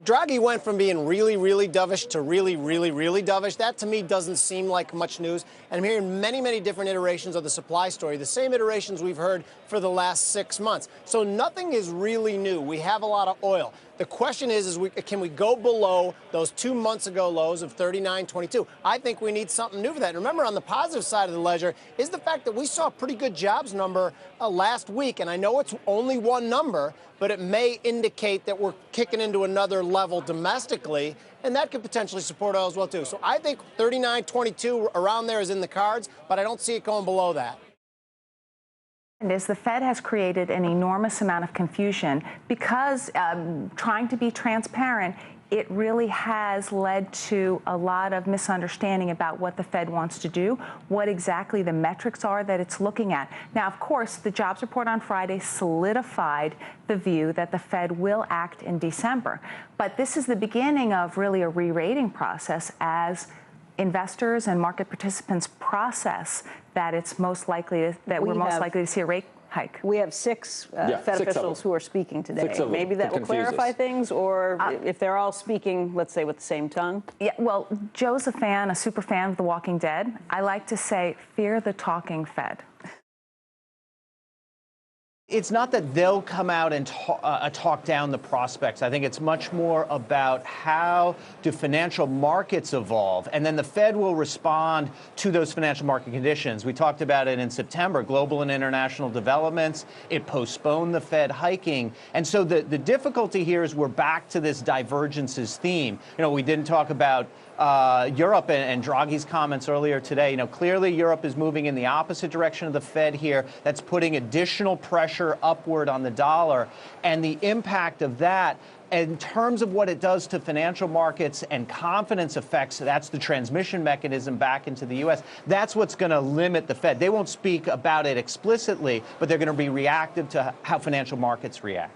Draghi went from being really, really dovish to really, really, really dovish. That, to me, doesn't seem like much news. And I'm hearing many, many different iterations of the supply story, the same iterations we've heard for the last 6 months. So nothing is really new. We have a lot of oil. The question is can we go below those 2 months ago lows of 39.22? I think we need something new for that. And remember, on the positive side of the ledger is the fact that we saw a pretty good jobs number last week. And I know it's only one number, but it may indicate that we're kicking into another level domestically, and that could potentially support oil as well, too. So I think 39.22 around there is in the cards, but I don't see it going below that. Is the Fed has created an enormous amount of confusion because trying to be transparent, it really has led to a lot of misunderstanding about what the Fed wants to do, what exactly the metrics are that it's looking at. Now, of course, the jobs report on Friday solidified the view that the Fed will act in December. But this is the beginning of really a re-rating process as investors and market participants process that it's most likely we're most likely to see a rate hike. We have six Fed officials who are speaking today. Maybe that will clarify things, or if they're all speaking, let's say, with the same tongue. Yeah, well, Joe's a super fan of The Walking Dead. I like to say, fear the talking Fed. It's not that they'll come out and talk down the prospects. I think it's much more about how do financial markets evolve, and then the Fed will respond to those financial market conditions. We talked about it in September, global and international developments. It postponed the Fed hiking. And so the difficulty here is we're back to this divergences theme. You know, we didn't talk about Europe and Draghi's comments earlier today. You know, clearly Europe is moving in the opposite direction of the Fed here. That's putting additional pressure upward on the dollar. And the impact of that in terms of what it does to financial markets and confidence effects, that's the transmission mechanism back into the U.S. That's what's going to limit the Fed. They won't speak about it explicitly, but they're going to be reactive to how financial markets react.